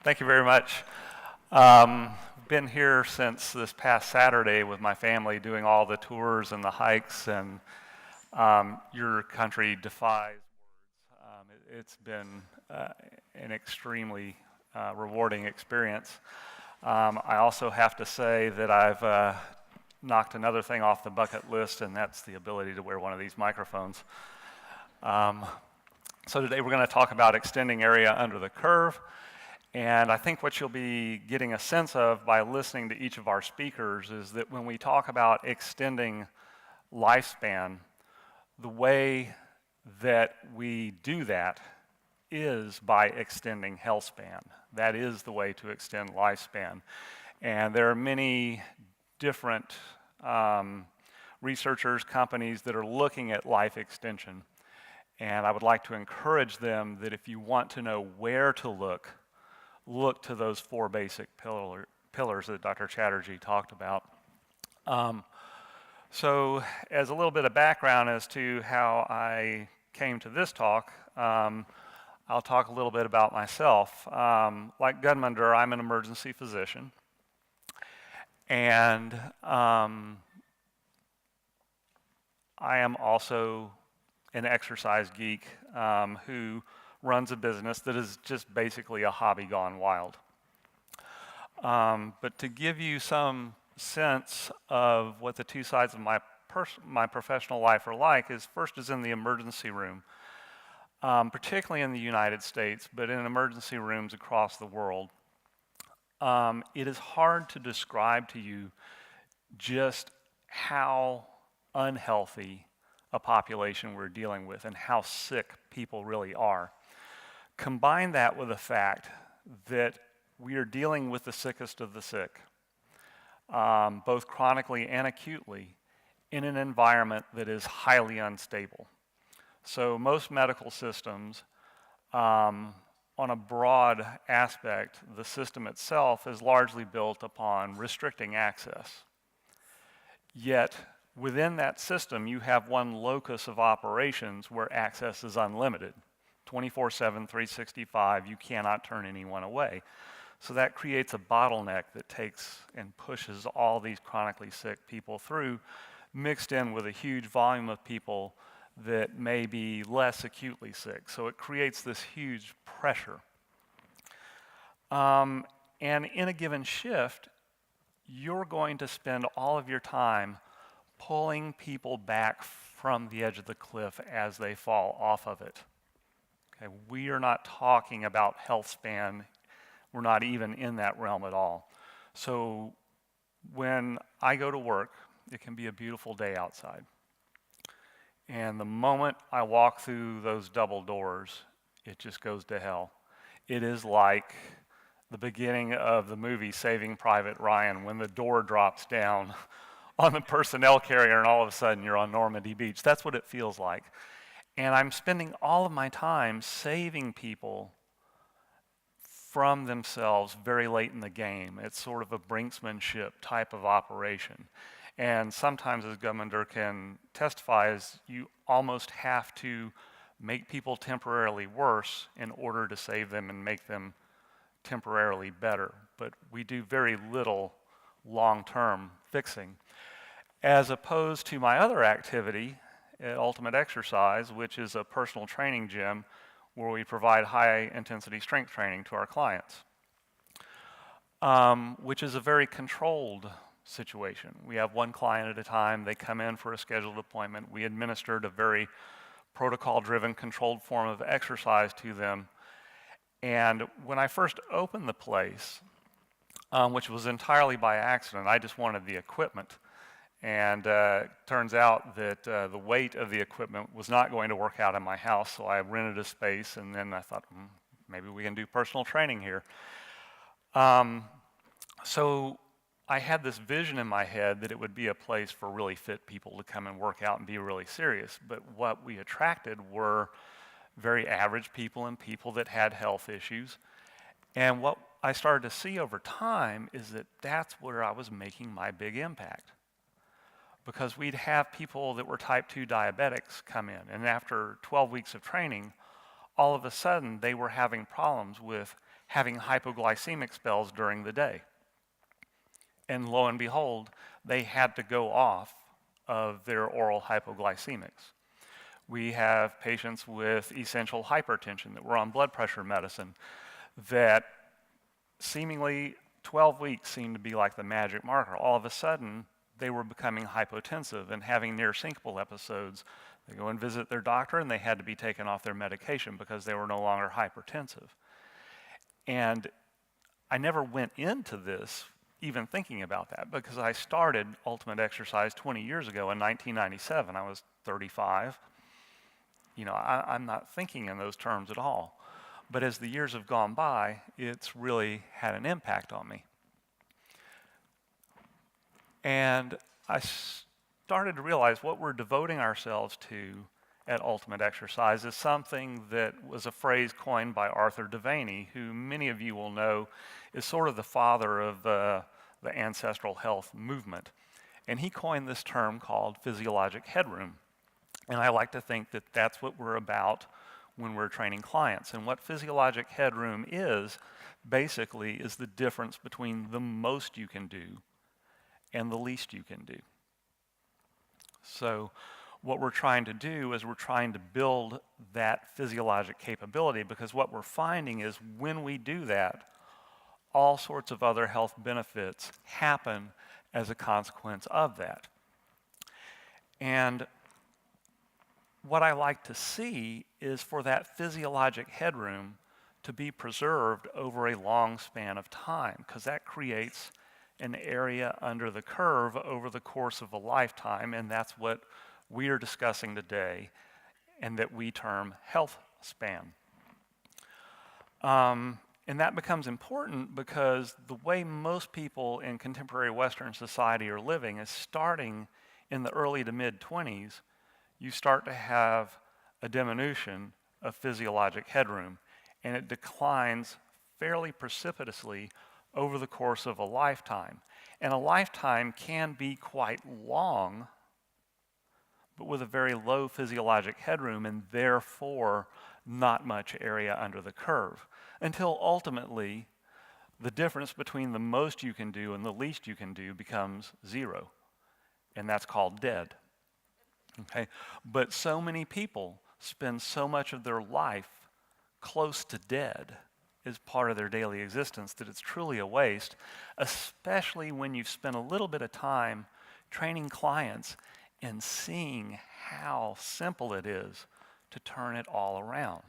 Thank you very much. Been here since this past Saturday with my family doing all the tours and the hikes, and your country defies words. It's been an extremely rewarding experience. I also have to say that I've knocked another thing off the bucket list, and that's the ability to wear one of these microphones. So today we're going to talk about extending area under the curve. And I think what you'll be getting a sense of by listening to each of our speakers is that when we talk about extending lifespan, the way that we do that is by extending health span. That is the way to extend lifespan. And there are many different researchers, companies that are looking at life extension. And I would like to encourage them that if you want to know where to look to those four basic pillars that Dr. Chatterjee talked about. So as a little bit of background as to how I came to this talk, I'll talk a little bit about myself. Like Gudmundur, I'm an emergency physician. And I am also an exercise geek who runs a business that is just basically a hobby gone wild. But to give you some sense of what the two sides of my professional life are like is first is in the emergency room, particularly in the United States, but in emergency rooms across the world. It is hard to describe to you just how unhealthy a population we're dealing with and how sick people really are. Combine that with the fact that we are dealing with the sickest of the sick, both chronically and acutely, in an environment that is highly unstable. So most medical systems, on a broad aspect, the system itself is largely built upon restricting access. Yet, within that system, you have one locus of operations where access is unlimited. 24/7, 365, you cannot turn anyone away. So that creates a bottleneck that takes and pushes all these chronically sick people through, mixed in with a huge volume of people that may be less acutely sick. So it creates this huge pressure. And in a given shift, you're going to spend all of your time pulling people back from the edge of the cliff as they fall off of it. Okay, we are not talking about health span. We're not even in that realm at all. So when I go to work, it can be a beautiful day outside. And the moment I walk through those double doors, it just goes to hell. It is like the beginning of the movie Saving Private Ryan when the door drops down on the personnel carrier and all of a sudden you're on Normandy Beach. That's what it feels like. And I'm spending all of my time saving people from themselves very late in the game. It's sort of a brinksmanship type of operation. And sometimes, as Gudmundur can testify, is you almost have to make people temporarily worse in order to save them and make them temporarily better. But we do very little long-term fixing. As opposed to my other activity, at Ultimate Exercise, which is a personal training gym where we provide high-intensity strength training to our clients, which is a very controlled situation. We have one client at a time. They come in for a scheduled appointment. We administered a very protocol-driven, controlled form of exercise to them. And when I first opened the place, which was entirely by accident, I just wanted the equipment. And turns out that the weight of the equipment was not going to work out in my house, so I rented a space, and then I thought, maybe we can do personal training here. So I had this vision in my head that it would be a place for really fit people to come and work out and be really serious. But what we attracted were very average people and people that had health issues. And what I started to see over time is that that's where I was making my big impact. Because we'd have people that were type 2 diabetics come in, and after 12 weeks of training, all of a sudden they were having problems with having hypoglycemic spells during the day. And lo and behold, they had to go off of their oral hypoglycemics. We have patients with essential hypertension that were on blood pressure medicine that seemingly 12 weeks seemed to be like the magic marker. All of a sudden, they were becoming hypotensive and having near syncopal episodes. They go and visit their doctor and they had to be taken off their medication because they were no longer hypertensive. And I never went into this even thinking about that because I started Ultimate Exercise 20 years ago in 1997. I was 35. You know, I'm not thinking in those terms at all. But as the years have gone by, it's really had an impact on me. And I started to realize what we're devoting ourselves to at Ultimate Exercise is something that was a phrase coined by Arthur Devaney, who many of you will know is sort of the father of the ancestral health movement. And he coined this term called physiologic headroom. And I like to think that that's what we're about when we're training clients. And what physiologic headroom is, basically, is the difference between the most you can do and the least you can do. So what we're trying to do is we're trying to build that physiologic capability, because what we're finding is when we do that, all sorts of other health benefits happen as a consequence of that. And what I like to see is for that physiologic headroom to be preserved over a long span of time, because that creates an area under the curve over the course of a lifetime, and that's what we are discussing today and that we term health span. And that becomes important because the way most people in contemporary Western society are living is starting in the early to mid-20s, you start to have a diminution of physiologic headroom, and it declines fairly precipitously over the course of a lifetime. And a lifetime can be quite long, but with a very low physiologic headroom and therefore not much area under the curve, until ultimately the difference between the most you can do and the least you can do becomes zero, and that's called dead. Okay? But so many people spend so much of their life close to dead as part of their daily existence that it's truly a waste, especially when you've spent a little bit of time training clients and seeing how simple it is to turn it all around.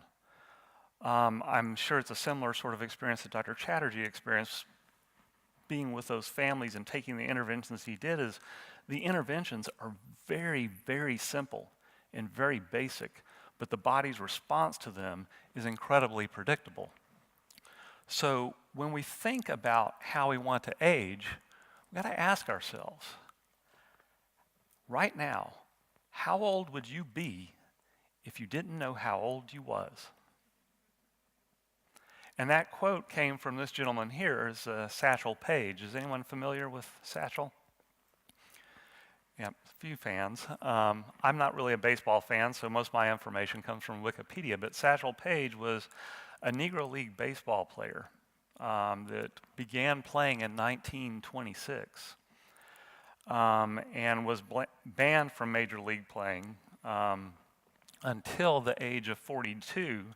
I'm sure it's a similar sort of experience that Dr. Chatterjee experienced being with those families and taking the interventions he did. Is the interventions are very, very simple and very basic, but the body's response to them is incredibly predictable. So when we think about how we want to age, we've got to ask ourselves, right now, how old would you be if you didn't know how old you was? And that quote came from this gentleman here, is Satchel Paige. Is anyone familiar with Satchel? Yeah, a few fans. I'm not really a baseball fan, so most of my information comes from Wikipedia, but Satchel Paige was a Negro League baseball player that began playing in 1926 and was banned from Major League playing until the age of 42.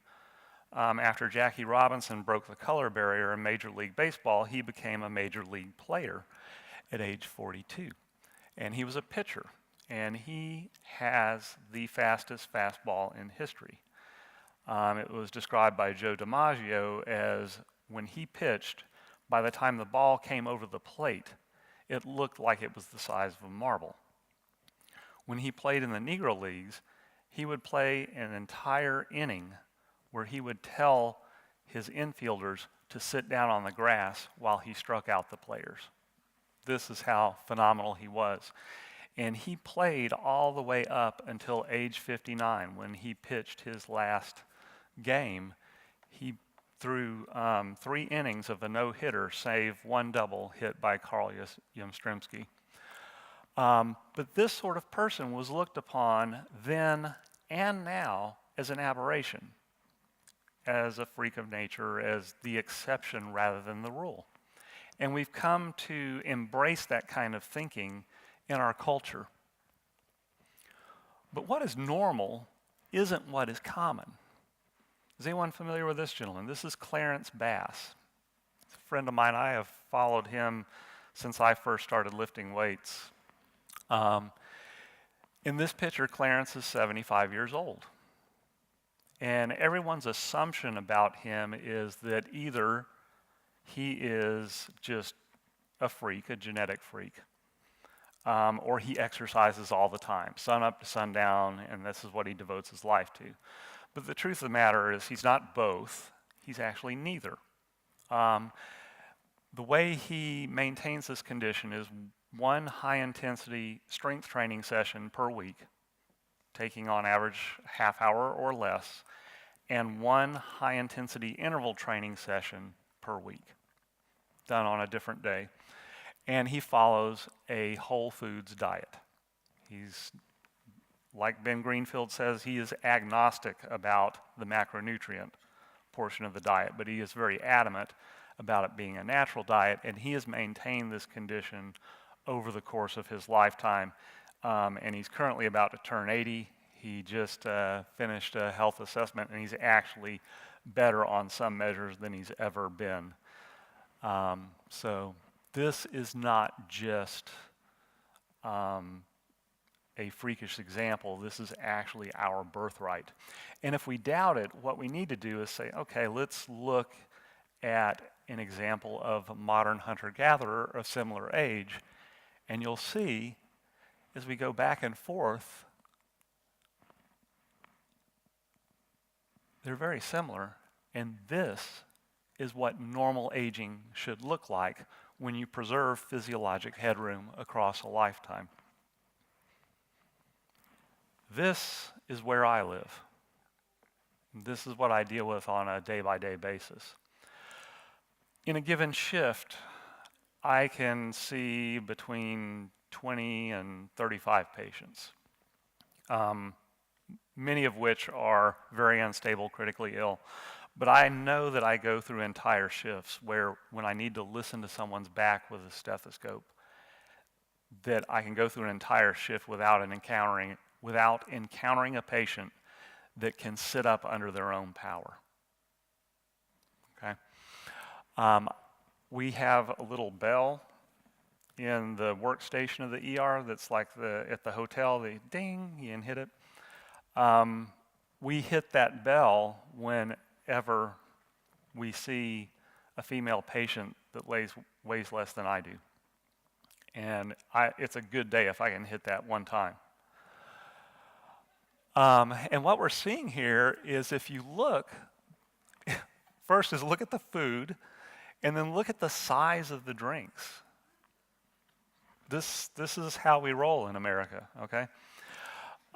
After Jackie Robinson broke the color barrier in Major League Baseball, he became a Major League player at age 42. And he was a pitcher, and he has the fastest fastball in history. It was described by Joe DiMaggio as when he pitched, by the time the ball came over the plate, it looked like it was the size of a marble. When he played in the Negro Leagues, he would play an entire inning where he would tell his infielders to sit down on the grass while he struck out the players. This is how phenomenal he was. And he played all the way up until age 59 when he pitched his last game. He threw 3 innings of a no-hitter, save 1 double hit by Carl Yastrzemski. But this sort of person was looked upon then and now as an aberration. as a freak of nature, as the exception rather than the rule. And we've come to embrace that kind of thinking in our culture. But what is normal isn't what is common. Is anyone familiar with this gentleman? This is Clarence Bass. He's a friend of mine. I have followed him since I first started lifting weights. In this picture, Clarence is 75 years old. And everyone's assumption about him is that either he is just a freak, a genetic freak, or he exercises all the time, sun up to sundown, and this is what he devotes his life to. But the truth of the matter is he's not both. He's actually neither. The way he maintains this condition is one high-intensity strength training session per week, taking on average half hour or less, and one high-intensity interval training session per week, done on a different day. And he follows a whole foods diet. He's, like Ben Greenfield says, he is agnostic about the macronutrient portion of the diet, but he is very adamant about it being a natural diet, and he has maintained this condition over the course of his lifetime. And he's currently about to turn 80. He just finished a health assessment, and he's actually better on some measures than he's ever been. So this is not just a freakish example. This is actually our birthright. And if we doubt it, what we need to do is say, okay, let's look at an example of a modern hunter-gatherer of similar age, and you'll see as we go back and forth, they're very similar, and this is what normal aging should look like when you preserve physiologic headroom across a lifetime. This is where I live. This is what I deal with on a day-by-day basis. In a given shift, I can see between 20 and 35 patients, many of which are very unstable, critically ill. But I know that I go through entire shifts where when I need to listen to someone's back with a stethoscope, that I can go through an entire shift without encountering a patient that can sit up under their own power. Okay? We have a little bell in the workstation of the ER that's like at the hotel, the ding, you can hit it. We hit that bell whenever we see a female patient that weighs less than I do. And it's a good day if I can hit that one time. And what we're seeing here is if you look, first is look at the food, and then look at the size of the drinks. This is how we roll in America, okay?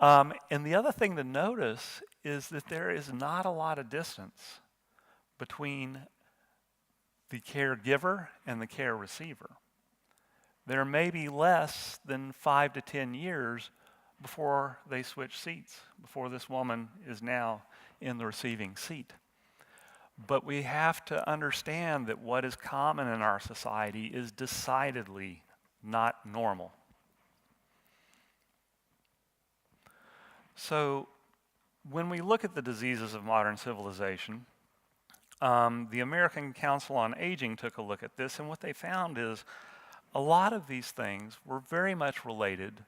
And the other thing to notice is that there is not a lot of distance between the caregiver and the care receiver. There may be less than 5 to 10 years before they switch seats, before this woman is now in the receiving seat. But we have to understand that what is common in our society is decidedly not normal. So when we look at the diseases of modern civilization, the American Council on Aging took a look at this, and what they found is a lot of these things were very much related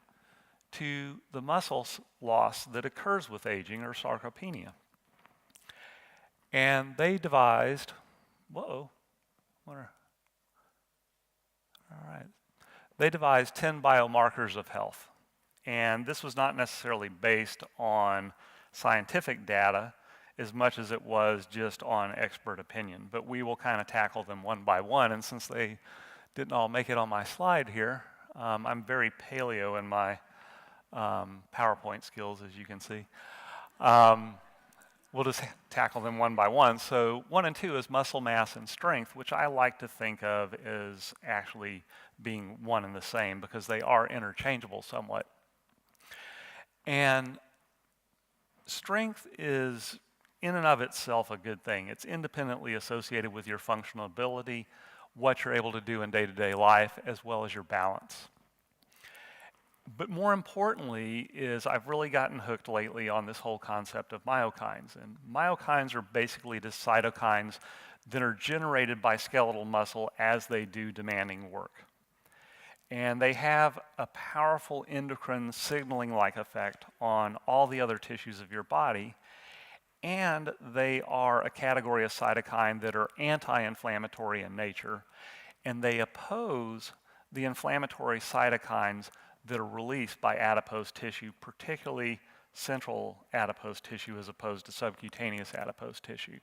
to the muscle loss that occurs with aging, or sarcopenia. And they devised, they devised 10 biomarkers of health. And this was not necessarily based on scientific data as much as it was just on expert opinion. But we will kind of tackle them one by one. And since they didn't all make it on my slide here, I'm very paleo in my PowerPoint skills, as you can see. We'll just tackle them one by one. So 1 and 2 is muscle mass and strength, which I like to think of as actually being one and the same because they are interchangeable somewhat. And strength is in and of itself a good thing. It's independently associated with your functional ability, what you're able to do in day-to-day life, as well as your balance. But more importantly is I've really gotten hooked lately on this whole concept of myokines. And myokines are basically the cytokines that are generated by skeletal muscle as they do demanding work. And they have a powerful endocrine signaling-like effect on all the other tissues of your body. And they are a category of cytokine that are anti-inflammatory in nature. And they oppose the inflammatory cytokines that are released by adipose tissue, particularly central adipose tissue as opposed to subcutaneous adipose tissue.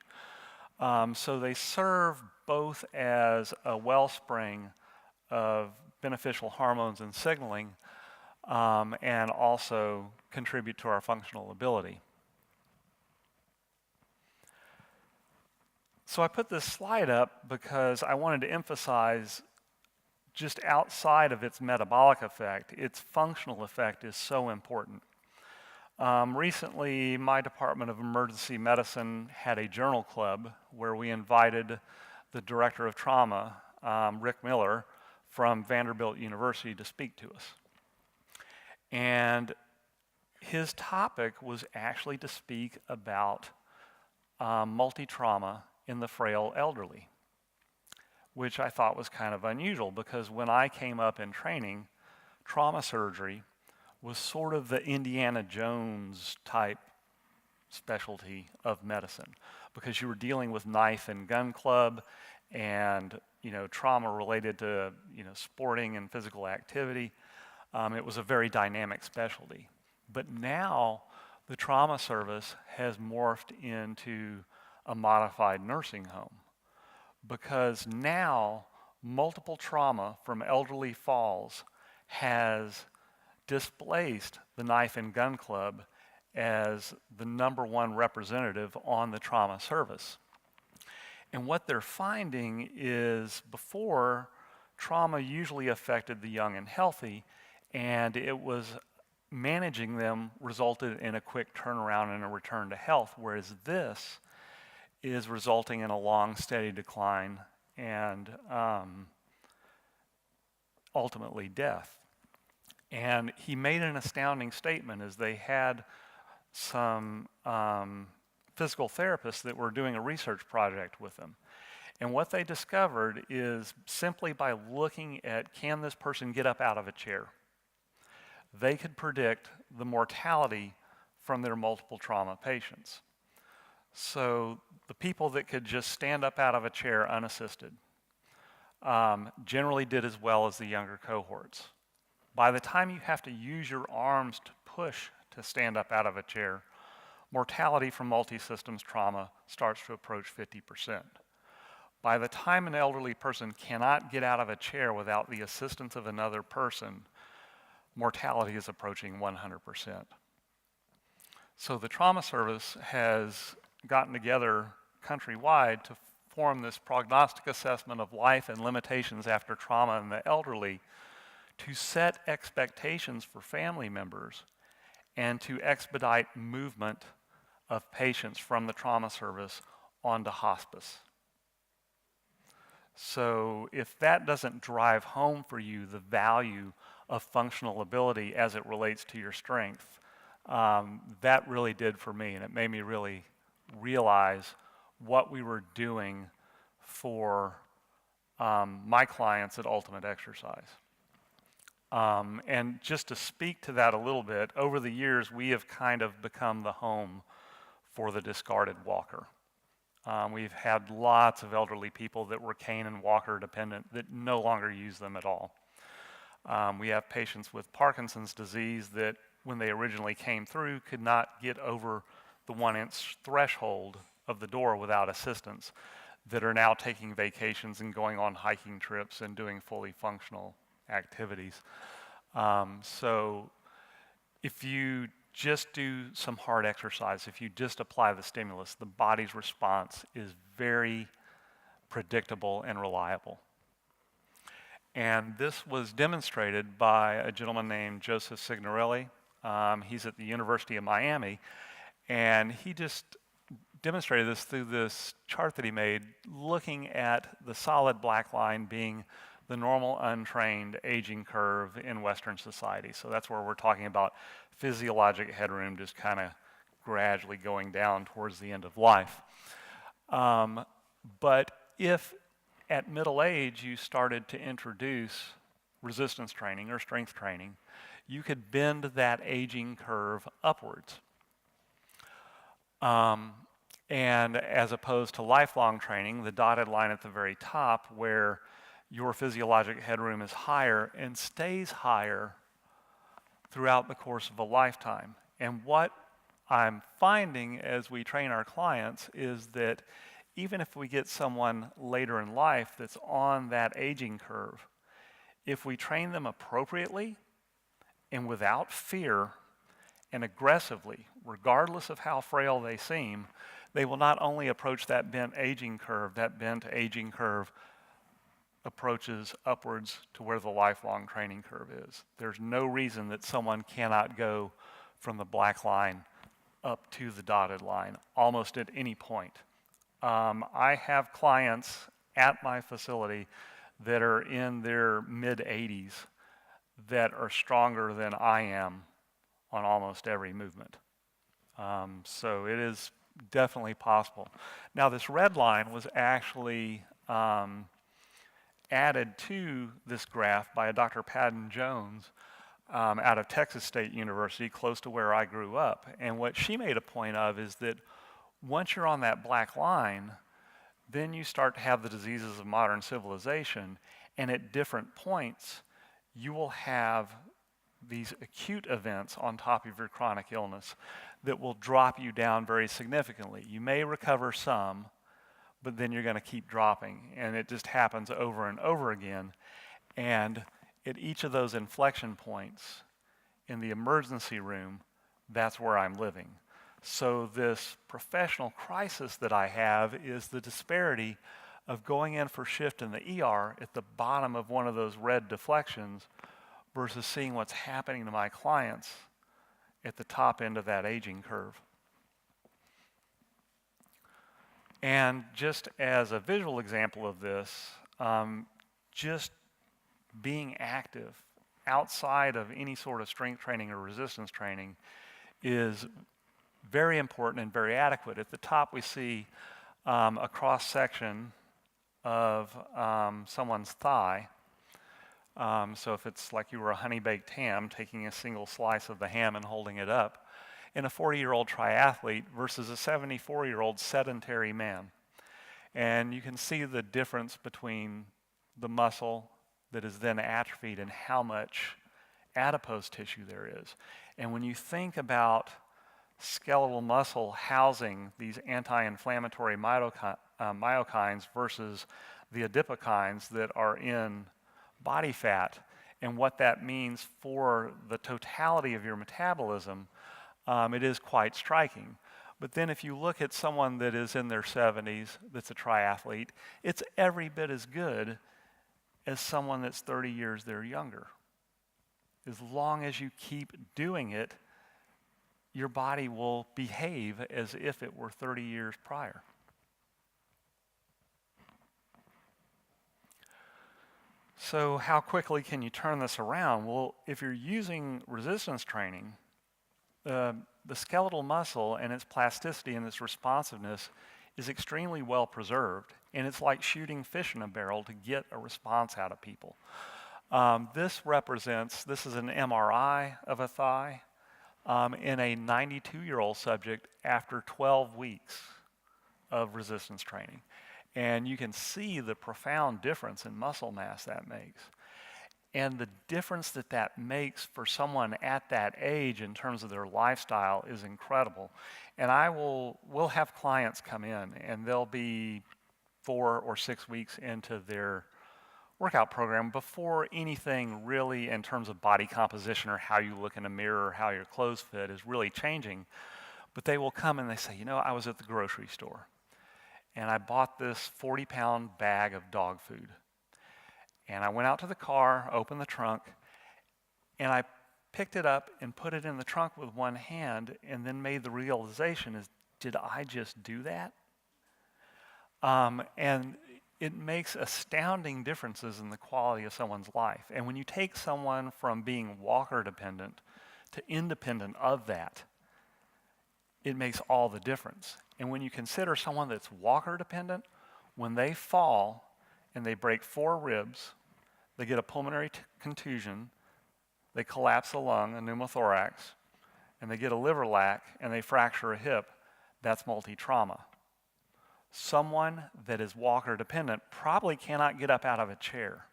So they serve both as a wellspring of beneficial hormones and signaling, and also contribute to our functional ability. So I put this slide up because I wanted to emphasize just outside of its metabolic effect, its functional effect is so important. Recently, my Department of Emergency Medicine had a journal club where we invited the director of trauma, Rick Miller, from Vanderbilt University to speak to us. And his topic was actually to speak about multi-trauma in the frail elderly, which I thought was kind of unusual because when I came up in training, trauma surgery was sort of the Indiana Jones type specialty of medicine because you were dealing with knife and gun club and trauma related to sporting and physical activity. It was a very dynamic specialty. But now the trauma service has morphed into a modified nursing home because now multiple trauma from elderly falls has displaced the knife and gun club as the #1 representative on the trauma service. And what they're finding is before, trauma usually affected the young and healthy, and it was managing them resulted in a quick turnaround and a return to health, whereas this is resulting in a long, steady decline and ultimately death. And he made an astounding statement as they had some physical therapists that were doing a research project with them. And what they discovered is simply by looking at can this person get up out of a chair, they could predict the mortality from their multiple trauma patients. So the people that could just stand up out of a chair unassisted generally did as well as the younger cohorts. By the time you have to use your arms to push to stand up out of a chair, mortality from multi-systems trauma starts to approach 50%. By the time an elderly person cannot get out of a chair without the assistance of another person, mortality is approaching 100%. So the trauma service has gotten together countrywide to form this prognostic assessment of life and limitations after trauma in the elderly to set expectations for family members and to expedite movement of patients from the trauma service onto hospice. So if that doesn't drive home for you the value of functional ability as it relates to your strength, that really did for me, and it made me really realize what we were doing for my clients at Ultimate Exercise. And just to speak to that a little bit, over the years we have kind of become the home for the discarded walker. We've had lots of elderly people that were cane and walker dependent that no longer use them at all. We have patients with Parkinson's disease that when they originally came through could not get over the 1-inch threshold of the door without assistance that are now taking vacations and going on hiking trips and doing fully functional activities. So if you just do some hard exercise, if you just apply the stimulus, the body's response is very predictable and reliable. And this was demonstrated by a gentleman named Joseph Signorelli. He's at the University of Miami, and he just demonstrated this through this chart that he made, looking at the solid black line being the normal untrained aging curve in Western society. So that's where we're talking about physiologic headroom just kind of gradually going down towards the end of life. But if at middle age you started to introduce resistance training or strength training, you could bend that aging curve upwards. And as opposed to lifelong training, the dotted line at the very top where your physiologic headroom is higher and stays higher throughout the course of a lifetime. And what I'm finding as we train our clients is that even if we get someone later in life that's on that aging curve, if we train them appropriately and without fear and aggressively, regardless of how frail they seem, they will not only approach that bent aging curve, that bent aging curve approaches upwards to where the lifelong training curve is. There's no reason that someone cannot go from the black line up to the dotted line almost at any point. I have clients at my facility that are in their mid-80s that are stronger than I am on almost every movement. So it is definitely possible. Now this red line was actually added to this graph by a Dr. Padden Jones out of Texas State University, close to where I grew up. And what she made a point of is that once you're on that black line, then you start to have the diseases of modern civilization, and at different points, you will have these acute events on top of your chronic illness that will drop you down very significantly. You may recover some, but then you're going to keep dropping, and it just happens over and over again. And at each of those inflection points in the emergency room, that's where I'm living. So this professional crisis that I have is the disparity of going in for shift in the ER at the bottom of one of those red deflections versus seeing what's happening to my clients at the top end of that aging curve. And just as a visual example of this, just being active outside of any sort of strength training or resistance training is very important and very adequate. At the top we see a cross-section of someone's thigh. So if it's like you were a honey-baked ham, taking a single slice of the ham and holding it up, in a 40-year-old triathlete versus a 74-year-old sedentary man. And you can see the difference between the muscle that is then atrophied and how much adipose tissue there is. And when you think about skeletal muscle housing these anti-inflammatory myokines versus the adipokines that are in body fat, and what that means for the totality of your metabolism, it is quite striking. But then if you look at someone that is in their 70s, that's a triathlete, it's every bit as good as someone that's 30 years their younger. As long as you keep doing it, your body will behave as if it were 30 years prior. So how quickly can you turn this around? Well, if you're using resistance training, the skeletal muscle and its plasticity and its responsiveness is extremely well preserved, and it's like shooting fish in a barrel to get a response out of people. This is an MRI of a thigh in a 92-year-old subject after 12 weeks of resistance training. And you can see the profound difference in muscle mass that makes. And the difference that that makes for someone at that age in terms of their lifestyle is incredible. And we'll have clients come in, and they'll be 4 or 6 weeks into their workout program before anything really in terms of body composition or how you look in a mirror or how your clothes fit is really changing. But they will come and they say, I was at the grocery store, and I bought this 40-pound bag of dog food. And I went out to the car, opened the trunk, and I picked it up and put it in the trunk with one hand, and then made the realization is did I just do that? And it makes astounding differences in the quality of someone's life. And when you take someone from being walker dependent to independent of that, it makes all the difference. And when you consider someone that's walker dependent, when they fall and they break 4 ribs, they get a pulmonary contusion, they collapse a lung, a pneumothorax, and they get a liver lac and they fracture a hip, that's multi-trauma. Someone that is walker dependent probably cannot get up out of a chair.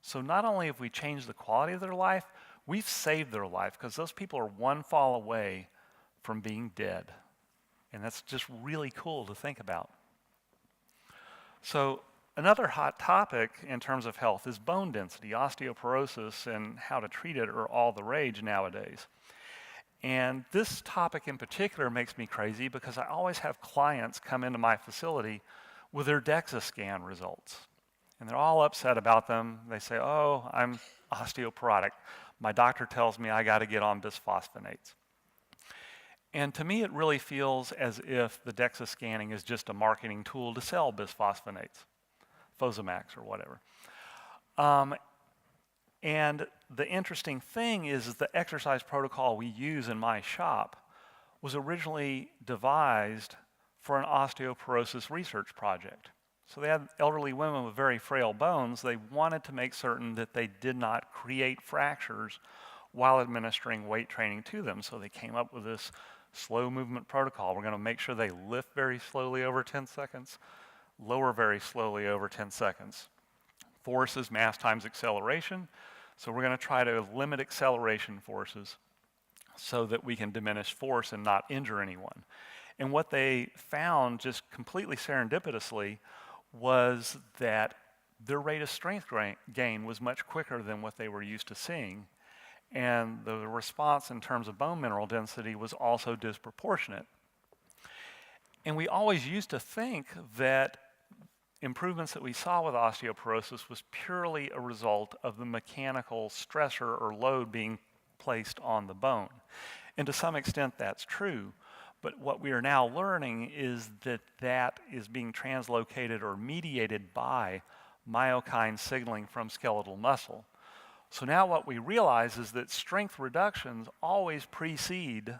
So not only have we changed the quality of their life, we've saved their life, because those people are one fall away from being dead. And that's just really cool to think about. So another hot topic in terms of health is bone density. Osteoporosis and how to treat it are all the rage nowadays. And this topic in particular makes me crazy because I always have clients come into my facility with their DEXA scan results. And they're all upset about them. They say, oh, I'm osteoporotic. My doctor tells me I got to get on bisphosphonates. And to me, it really feels as if the DEXA scanning is just a marketing tool to sell bisphosphonates, Fosamax or whatever. And the interesting thing is the exercise protocol we use in my shop was originally devised for an osteoporosis research project. So they had elderly women with very frail bones. They wanted to make certain that they did not create fractures while administering weight training to them. So they came up with this slow movement protocol. We're going to make sure they lift very slowly over 10 seconds, lower very slowly over 10 seconds. Force is mass times acceleration. So we're going to try to limit acceleration forces so that we can diminish force and not injure anyone. And what they found, just completely serendipitously, was that their rate of strength gain was much quicker than what they were used to seeing. And the response in terms of bone mineral density was also disproportionate. And we always used to think that improvements that we saw with osteoporosis was purely a result of the mechanical stressor or load being placed on the bone. And to some extent that's true, but what we are now learning is that that is being translocated or mediated by myokine signaling from skeletal muscle. So now what we realize is that strength reductions always precede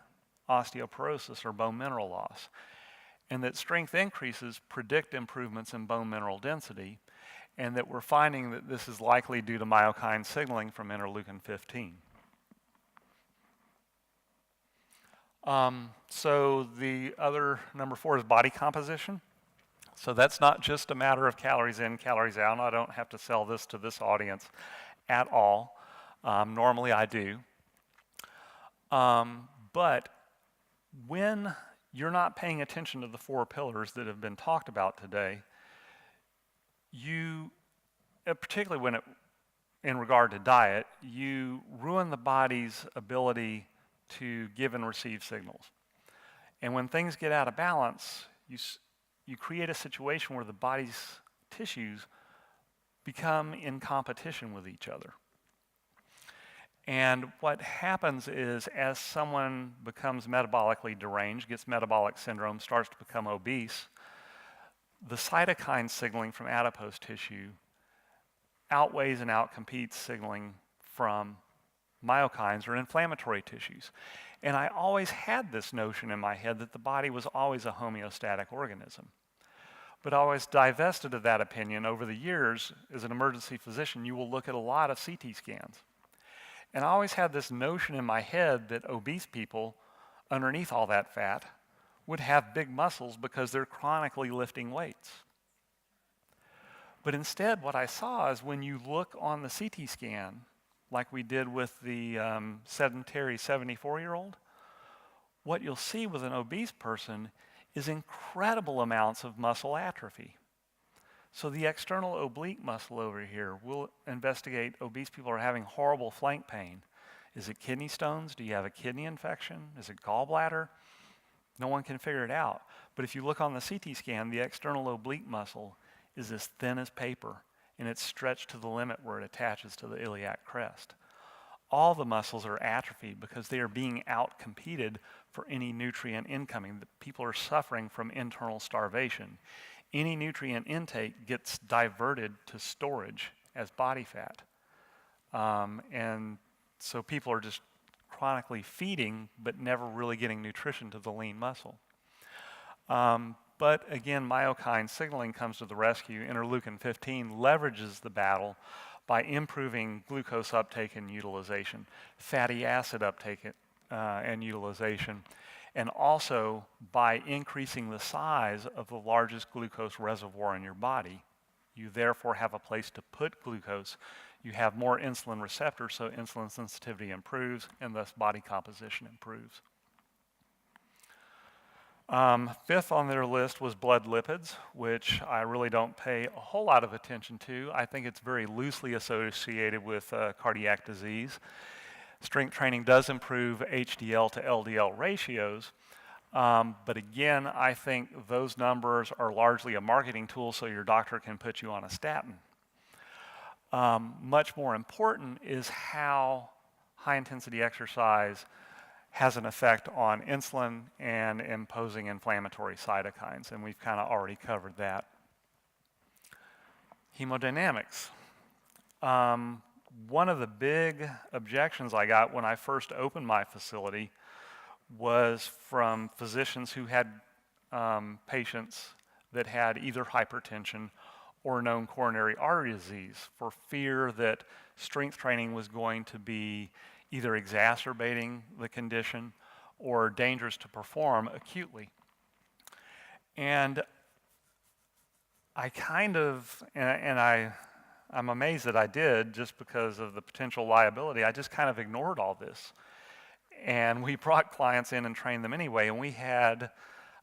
osteoporosis or bone mineral loss, and that strength increases predict improvements in bone mineral density, and that we're finding that this is likely due to myokine signaling from interleukin 15. So the other, number 4, is body composition. So that's not just a matter of calories in, calories out. I don't have to sell this to this audience at all. Normally I do. But when you're not paying attention to the 4 pillars that have been talked about today, you, particularly when in regard to diet, you ruin the body's ability to give and receive signals. And when things get out of balance, you create a situation where the body's tissues become in competition with each other. And what happens is, as someone becomes metabolically deranged, gets metabolic syndrome, starts to become obese, the cytokine signaling from adipose tissue outweighs and outcompetes signaling from myokines or inflammatory tissues. And I always had this notion in my head that the body was always a homeostatic organism. But I was divested of that opinion over the years. As an emergency physician, you will look at a lot of CT scans. And I always had this notion in my head that obese people, underneath all that fat, would have big muscles because they're chronically lifting weights. But instead, what I saw is when you look on the CT scan, like we did with the sedentary 74-year-old, what you'll see with an obese person is incredible amounts of muscle atrophy. So the external oblique muscle over here, we'll investigate obese people are having horrible flank pain. Is it kidney stones? Do you have a kidney infection? Is it gallbladder? No one can figure it out. But if you look on the CT scan, the external oblique muscle is as thin as paper, and it's stretched to the limit where it attaches to the iliac crest. all the muscles are atrophied because they are being outcompeted for any nutrient incoming. People are suffering from internal starvation. Any nutrient intake gets diverted to storage as body fat. And so people are just chronically feeding but never really getting nutrition to the lean muscle. But again, myokine signaling comes to the rescue. Interleukin-15 leverages the battle by improving glucose uptake and utilization, fatty acid uptake and utilization, and also by increasing the size of the largest glucose reservoir in your body. You therefore have a place to put glucose. You have more insulin receptors, so insulin sensitivity improves, and thus body composition improves. Fifth on their list was blood lipids, which I really don't pay a whole lot of attention to. I think it's very loosely associated with cardiac disease. Strength training does improve HDL to LDL ratios, but again, I think those numbers are largely a marketing tool so your doctor can put you on a statin. Much more important is how high-intensity exercise has an effect on insulin and imposing inflammatory cytokines, and we've kind of already covered that. Hemodynamics. One of the big objections I got when I first opened my facility was from physicians who had patients that had either hypertension or known coronary artery disease, for fear that strength training was going to be either exacerbating the condition or dangerous to perform acutely. And I kind of, I'm amazed that I did, just because of the potential liability. I just kind of ignored all this. And we brought clients in and trained them anyway, and we had,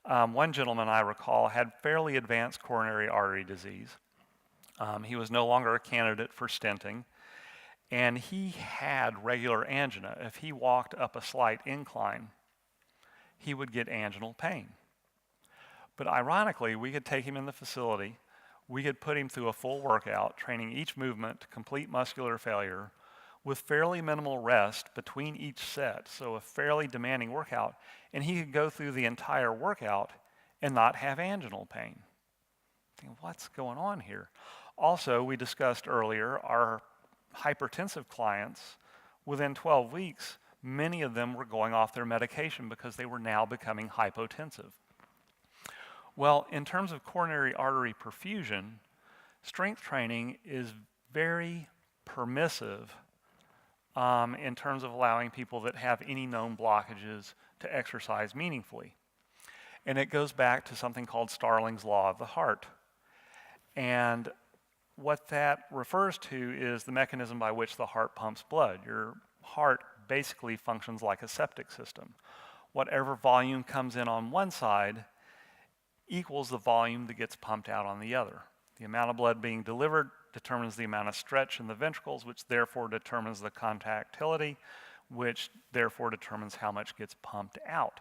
one gentleman I recall had fairly advanced coronary artery disease. He was no longer a candidate for stenting, and he had regular angina. If he walked up a slight incline, he would get anginal pain. But ironically, we could take him in the facility, we could put him through a full workout, training each movement to complete muscular failure with fairly minimal rest between each set, so a fairly demanding workout, and he could go through the entire workout and not have anginal pain. Thinking, what's going on here? Also, we discussed earlier, our hypertensive clients, within 12 weeks, many of them were going off their medication because they were now becoming hypotensive. Well, in terms of coronary artery perfusion, strength training is very permissive in terms of allowing people that have any known blockages to exercise meaningfully. And it goes back to something called Starling's law of the heart. And what that refers to is the mechanism by which the heart pumps blood. Your heart basically functions like a septic system. Whatever volume comes in on one side equals the volume that gets pumped out on the other. The amount of blood being delivered determines the amount of stretch in the ventricles, which therefore determines the contractility, which therefore determines how much gets pumped out.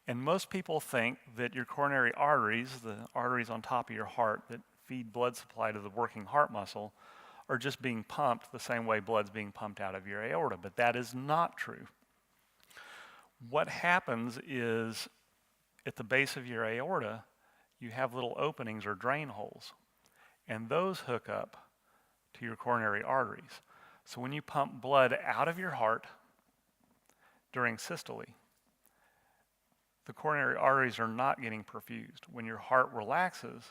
And most people think that your coronary arteries, the arteries on top of your heart that feed blood supply to the working heart muscle, are just being pumped the same way blood's being pumped out of your aorta, but that is not true. What happens is, at the base of your aorta, you have little openings or drain holes, and those hook up to your coronary arteries. So when you pump blood out of your heart during systole, the coronary arteries are not getting perfused. When your heart relaxes,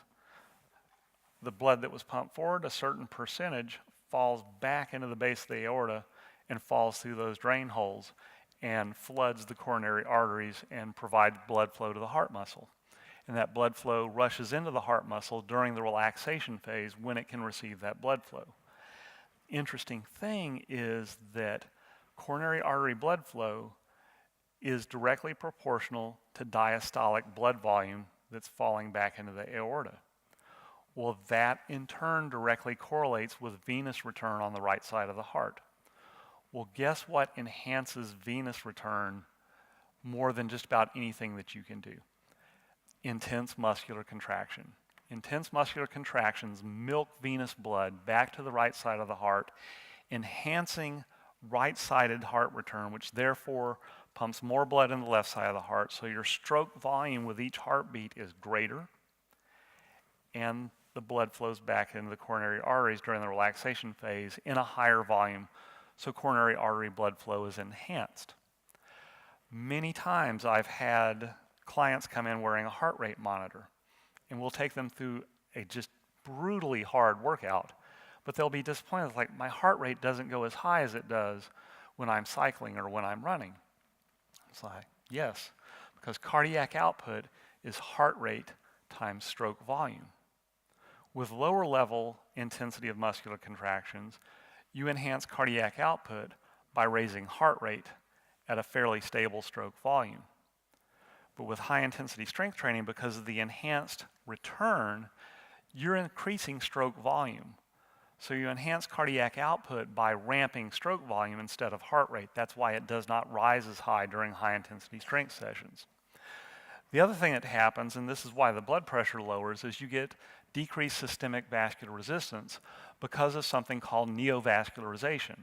the blood that was pumped forward, a certain percentage falls back into the base of the aorta and falls through those drain holes and floods the coronary arteries and provides blood flow to the heart muscle. And that blood flow rushes into the heart muscle during the relaxation phase when it can receive that blood flow. Interesting thing is that coronary artery blood flow is directly proportional to diastolic blood volume that's falling back into the aorta. Well, that in turn directly correlates with venous return on the right side of the heart. Well, guess what enhances venous return more than just about anything that you can do? Intense muscular contraction. Intense muscular contractions milk venous blood back to the right side of the heart, enhancing right-sided heart return, which therefore pumps more blood in the left side of the heart, so your stroke volume with each heartbeat is greater, and the blood flows back into the coronary arteries during the relaxation phase in a higher volume, so coronary artery blood flow is enhanced. Many times I've had clients come in wearing a heart rate monitor, and we'll take them through a just brutally hard workout, but they'll be disappointed, like, my heart rate doesn't go as high as it does when I'm cycling or when I'm running. It's like, yes, because cardiac output is heart rate times stroke volume. With lower level intensity of muscular contractions, you enhance cardiac output by raising heart rate at a fairly stable stroke volume. But with high intensity strength training, because of the enhanced return, you're increasing stroke volume. So you enhance cardiac output by ramping stroke volume instead of heart rate. That's why it does not rise as high during high intensity strength sessions. The other thing that happens, and this is why the blood pressure lowers, is you get decreased systemic vascular resistance because of something called neovascularization.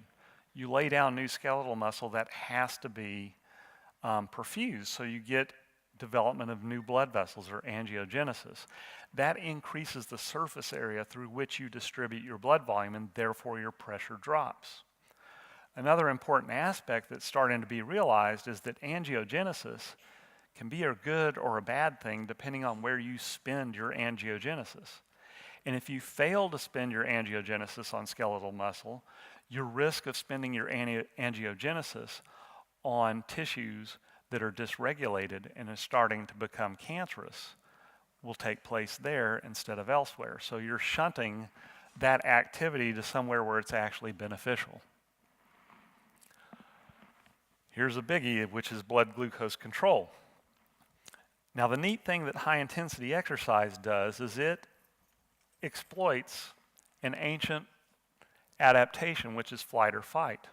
You lay down new skeletal muscle that has to be perfused, so you get development of new blood vessels, or angiogenesis. That increases the surface area through which you distribute your blood volume, and therefore your pressure drops. Another important aspect that's starting to be realized is that angiogenesis can be a good or a bad thing depending on where you spend your angiogenesis. And if you fail to spend your angiogenesis on skeletal muscle, your risk of spending your angiogenesis on tissues that are dysregulated and is starting to become cancerous will take place there instead of elsewhere. So you're shunting that activity to somewhere where it's actually beneficial. Here's a biggie, which is blood glucose control. Now, the neat thing that high intensity exercise does is it exploits an ancient adaptation, which is flight or fight.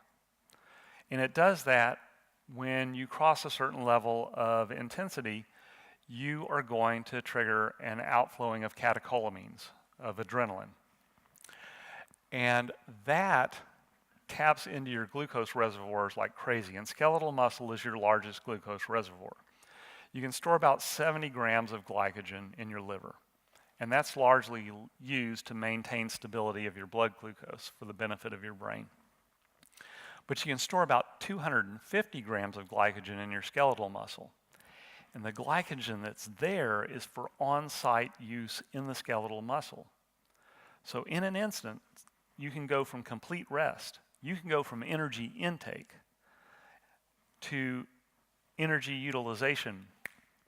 And it does that when you cross a certain level of intensity, you are going to trigger an outflowing of catecholamines, of adrenaline. And that taps into your glucose reservoirs like crazy. And skeletal muscle is your largest glucose reservoir. You can store about 70 grams of glycogen in your liver. And that's largely used to maintain stability of your blood glucose for the benefit of your brain. But you can store about 250 grams of glycogen in your skeletal muscle. And the glycogen that's there is for on-site use in the skeletal muscle. So in an instant, you can go from complete rest, you can go from energy intake to energy utilization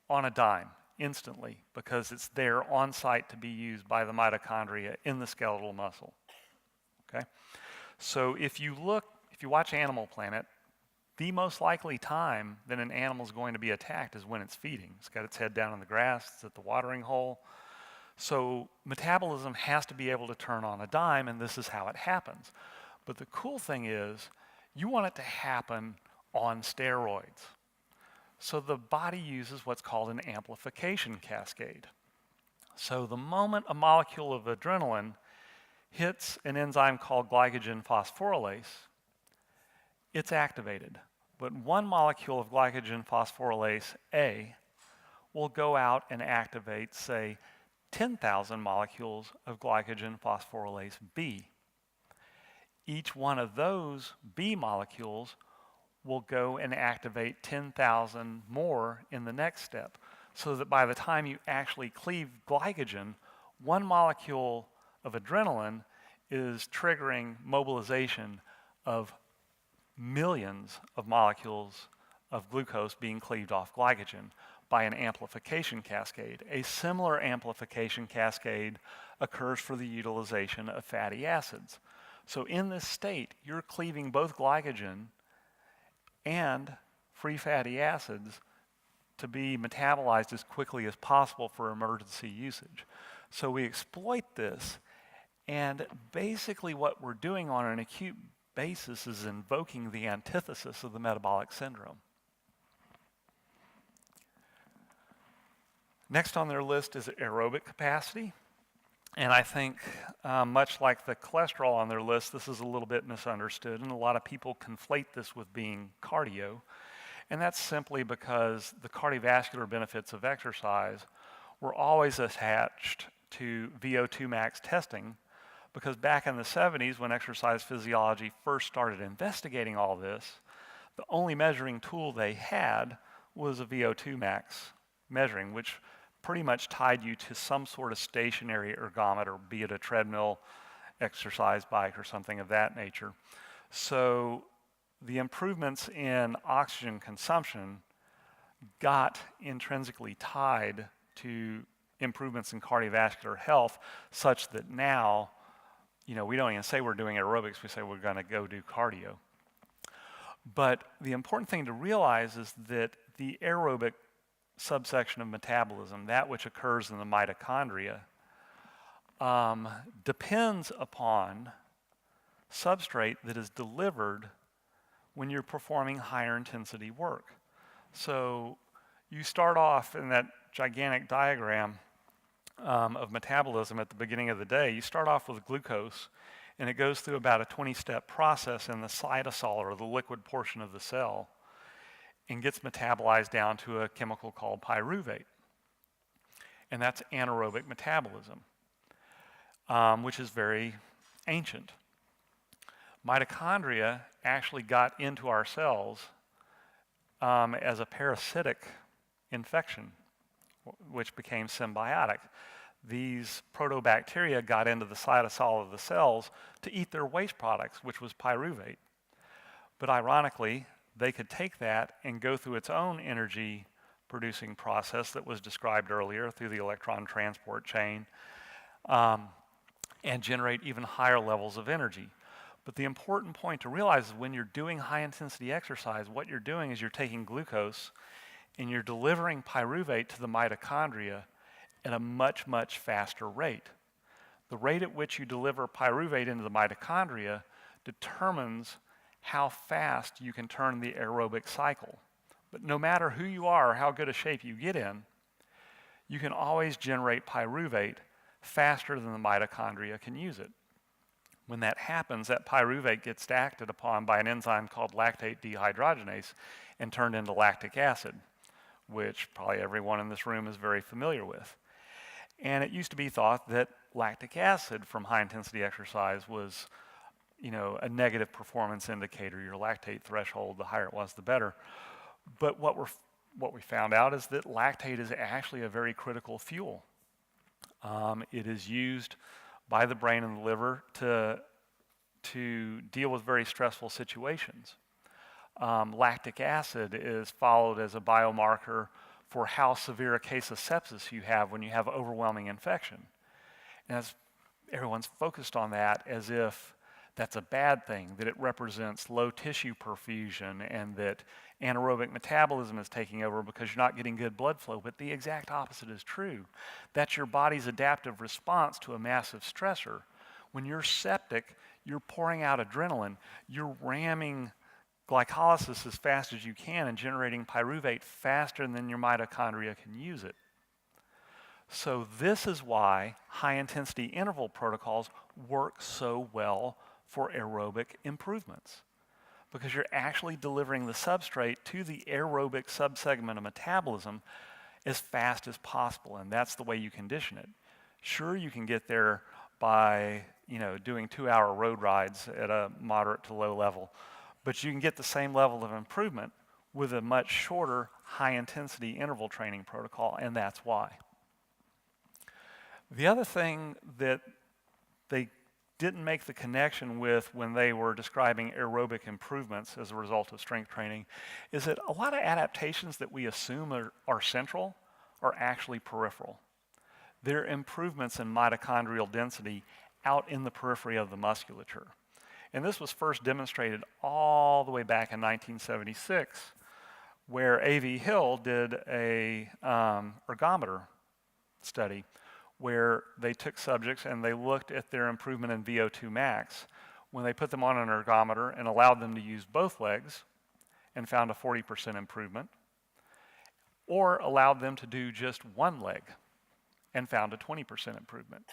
on a dime instantly, because it's there on-site to be used by the mitochondria in the skeletal muscle. Okay? So if you watch Animal Planet, the most likely time that an animal is going to be attacked is when it's feeding. It's got its head down in the grass, it's at the watering hole. So metabolism has to be able to turn on a dime, and this is how it happens. But the cool thing is, you want it to happen on steroids. So the body uses what's called an amplification cascade. So the moment a molecule of adrenaline hits an enzyme called glycogen phosphorylase, it's activated. But one molecule of glycogen phosphorylase A will go out and activate, say, 10,000 molecules of glycogen phosphorylase B. Each one of those B molecules will go and activate 10,000 more in the next step, so that by the time you actually cleave glycogen, one molecule of adrenaline is triggering mobilization of millions of molecules of glucose being cleaved off glycogen by an amplification cascade. A similar amplification cascade occurs for the utilization of fatty acids. So in this state, you're cleaving both glycogen and free fatty acids to be metabolized as quickly as possible for emergency usage. So we exploit this, and basically what we're doing on an acute basis is invoking the antithesis of the metabolic syndrome. Next on their list is aerobic capacity. And I think, much like the cholesterol on their list, this is a little bit misunderstood, and a lot of people conflate this with being cardio. And that's simply because the cardiovascular benefits of exercise were always attached to VO2 max testing, because back in the 70s, when exercise physiology first started investigating all this, the only measuring tool they had was a VO2 max measuring, which pretty much tied you to some sort of stationary ergometer, be it a treadmill, exercise bike, or something of that nature. So the improvements in oxygen consumption got intrinsically tied to improvements in cardiovascular health, such that now, we don't even say we're doing aerobics, we say we're going to go do cardio. But the important thing to realize is that the aerobic subsection of metabolism, that which occurs in the mitochondria, depends upon substrate that is delivered when you're performing higher intensity work. So you start off in that gigantic diagram of metabolism at the beginning of the day. You start off with glucose, and it goes through about a 20-step process in the cytosol, or the liquid portion of the cell, and gets metabolized down to a chemical called pyruvate. And that's anaerobic metabolism, which is very ancient. Mitochondria actually got into our cells as a parasitic infection, which became symbiotic. These protobacteria got into the cytosol of the cells to eat their waste products, which was pyruvate. But ironically, they could take that and go through its own energy producing process that was described earlier through the electron transport chain, and generate even higher levels of energy. But the important point to realize is when you're doing high intensity exercise, what you're doing is you're taking glucose and you're delivering pyruvate to the mitochondria at a much, much faster rate. The rate at which you deliver pyruvate into the mitochondria determines how fast you can turn the aerobic cycle. But no matter who you are or how good a shape you get in, you can always generate pyruvate faster than the mitochondria can use it. When that happens, that pyruvate gets acted upon by an enzyme called lactate dehydrogenase and turned into lactic acid, which probably everyone in this room is very familiar with. And it used to be thought that lactic acid from high-intensity exercise was, a negative performance indicator. Your lactate threshold, the higher it was, the better. But what we found out is that lactate is actually a very critical fuel. It is used by the brain and the liver to deal with very stressful situations. Lactic acid is followed as a biomarker for how severe a case of sepsis you have when you have overwhelming infection. And as everyone's focused on that as if that's a bad thing, that it represents low tissue perfusion and that anaerobic metabolism is taking over because you're not getting good blood flow. But the exact opposite is true. That's your body's adaptive response to a massive stressor. When you're septic, you're pouring out adrenaline, you're ramming glycolysis as fast as you can and generating pyruvate faster than your mitochondria can use it. So this is why high-intensity interval protocols work so well for aerobic improvements, because you're actually delivering the substrate to the aerobic subsegment of metabolism as fast as possible, and that's the way you condition it. Sure, you can get there by doing 2-hour road rides at a moderate to low level, but you can get the same level of improvement with a much shorter high-intensity interval training protocol, and that's why. The other thing that they didn't make the connection with when they were describing aerobic improvements as a result of strength training is that a lot of adaptations that we assume are central are actually peripheral. They're improvements in mitochondrial density out in the periphery of the musculature. And this was first demonstrated all the way back in 1976, where A.V. Hill did a ergometer study where they took subjects and they looked at their improvement in VO2 max when they put them on an ergometer and allowed them to use both legs and found a 40% improvement, or allowed them to do just one leg and found a 20% improvement.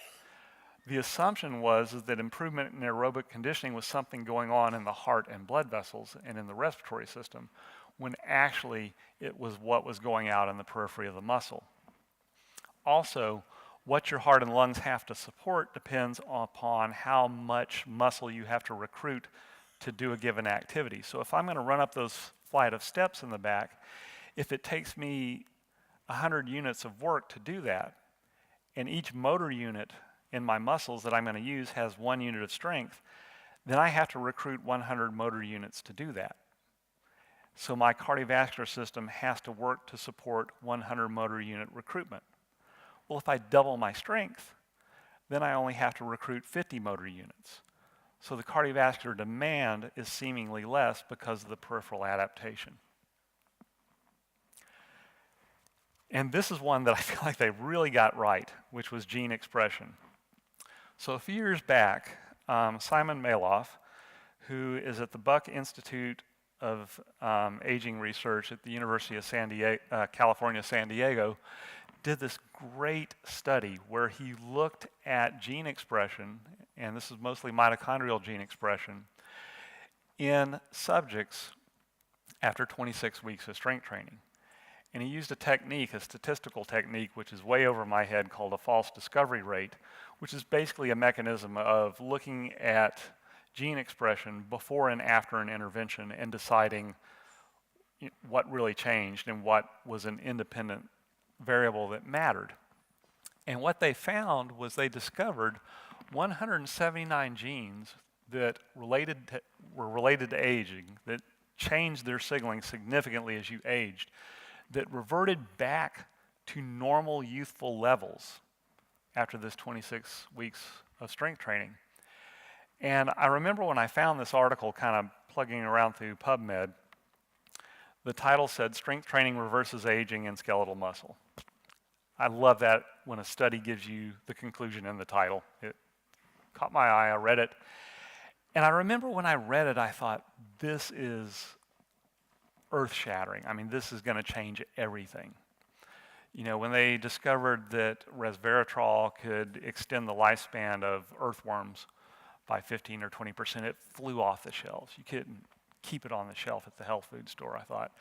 the assumption was is that improvement in aerobic conditioning was something going on in the heart and blood vessels and in the respiratory system, when actually it was what was going out in the periphery of the muscle. Also, what your heart and lungs have to support depends upon how much muscle you have to recruit to do a given activity. So if I'm going to run up those flight of steps in the back, if it takes me 100 units of work to do that, and each motor unit in my muscles that I'm going to use has 1 unit of strength, then I have to recruit 100 motor units to do that. So my cardiovascular system has to work to support 100 motor unit recruitment. Well, if I double my strength, then I only have to recruit 50 motor units. So the cardiovascular demand is seemingly less because of the peripheral adaptation. And this is one that I feel like they really got right, which was gene expression. So a few years back, Simon Maloff, who is at the Buck Institute of Aging Research at the University of California, San Diego, did this great study where he looked at gene expression, and this is mostly mitochondrial gene expression, in subjects after 26 weeks of strength training. And he used a technique, a statistical technique, which is way over my head, called a false discovery rate, which is basically a mechanism of looking at gene expression before and after an intervention and deciding what really changed and what was an independent variable that mattered. And what they found was they discovered 179 genes that were related to aging, that changed their signaling significantly as you aged, that reverted back to normal youthful levels after this 26 weeks of strength training. And I remember when I found this article kind of plugging around through PubMed, the title said, "Strength Training Reverses Aging in Skeletal Muscle." I love that when a study gives you the conclusion in the title. It caught my eye, I read it. And I remember when I read it, I thought, this is earth-shattering. I mean, this is going to change everything. You know, when they discovered that resveratrol could extend the lifespan of earthworms by 15 or 20%, it flew off the shelves. You couldn't keep it on the shelf at the health food store. I thought,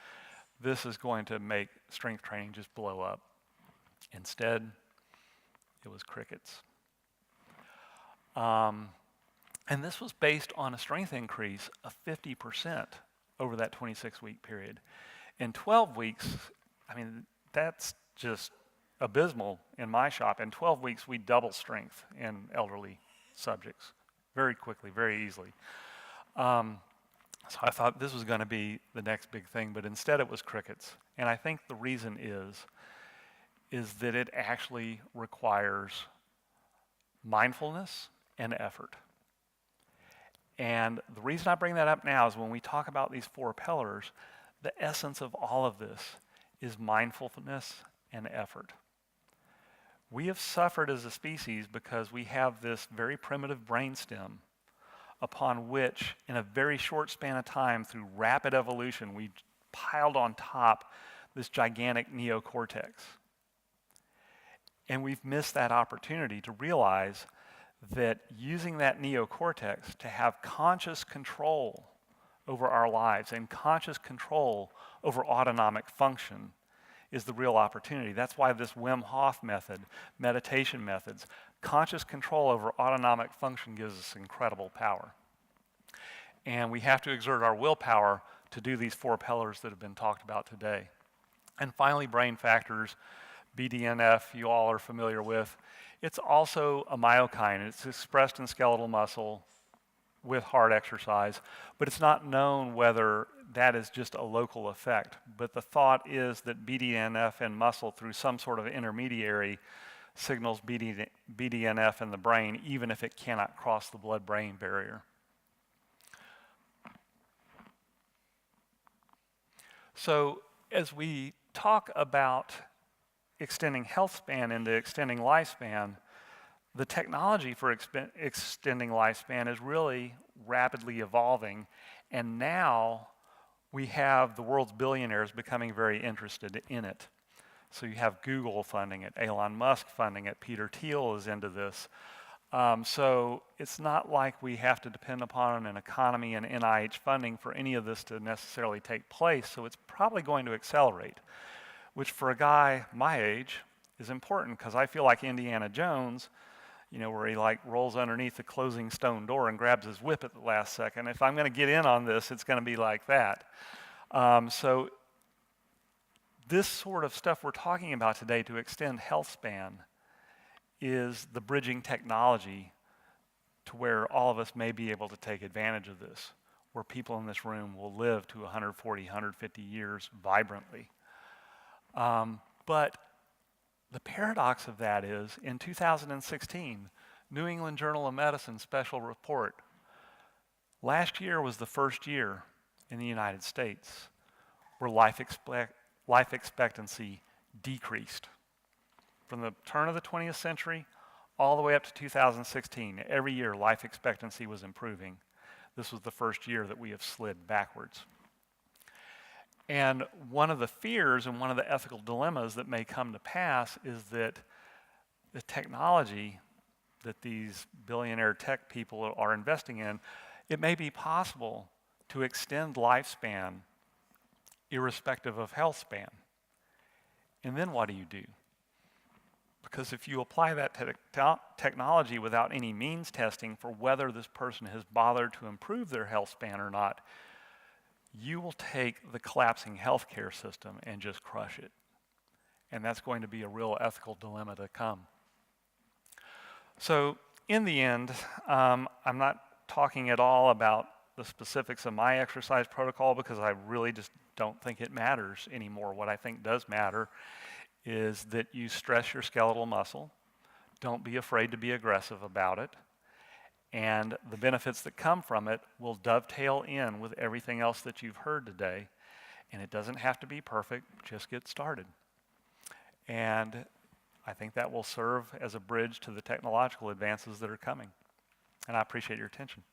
this is going to make strength training just blow up. Instead, it was crickets. And this was based on a strength increase of 50% over that 26-week period. In 12 weeks, I mean, that's just abysmal in my shop. In 12 weeks, we double strength in elderly subjects very quickly, very easily. So I thought this was going to be the next big thing, but instead it was crickets. And I think the reason is that it actually requires mindfulness and effort. And the reason I bring that up now is when we talk about these 4 pillars, the essence of all of this is mindfulness and effort. We have suffered as a species because we have this very primitive brainstem upon which, in a very short span of time, through rapid evolution, we piled on top this gigantic neocortex. And we've missed that opportunity to realize that using that neocortex to have conscious control over our lives and conscious control over autonomic function is the real opportunity. That's why this Wim Hof method, meditation methods, conscious control over autonomic function gives us incredible power. And we have to exert our willpower to do these 4 pillars that have been talked about today. And finally, brain factors, BDNF, you all are familiar with. It's also a myokine. It's expressed in skeletal muscle with hard exercise, but it's not known whether that is just a local effect. But the thought is that BDNF in muscle, through some sort of intermediary, signals BDNF in the brain, even if it cannot cross the blood-brain barrier. So as we talk about extending health span into extending lifespan, the technology for extending lifespan is really rapidly evolving, and now we have the world's billionaires becoming very interested in it. So you have Google funding it, Elon Musk funding it, Peter Thiel is into this. So it's not like we have to depend upon an economy and NIH funding for any of this to necessarily take place, so it's probably going to accelerate, which for a guy my age is important because I feel like Indiana Jones, where he like rolls underneath the closing stone door and grabs his whip at the last second. If I'm going to get in on this, it's going to be like that. So this sort of stuff we're talking about today to extend health span is the bridging technology to where all of us may be able to take advantage of this, where people in this room will live to 140, 150 years vibrantly. But the paradox of that is, in 2016, New England Journal of Medicine special report, last year was the first year in the United States where life expectancy decreased. From the turn of the 20th century all the way up to 2016, every year life expectancy was improving. This was the first year that we have slid backwards. And one of the fears and one of the ethical dilemmas that may come to pass is that the technology that these billionaire tech people are investing in, it may be possible to extend lifespan irrespective of health span. And then what do you do? Because if you apply that technology without any means testing for whether this person has bothered to improve their health span or not, you will take the collapsing healthcare system and just crush it. And that's going to be a real ethical dilemma to come. So in the end, I'm not talking at all about the specifics of my exercise protocol because I really just don't think it matters anymore. What I think does matter is that you stress your skeletal muscle. Don't be afraid to be aggressive about it. And the benefits that come from it will dovetail in with everything else that you've heard today. And it doesn't have to be perfect, just get started. And I think that will serve as a bridge to the technological advances that are coming. And I appreciate your attention.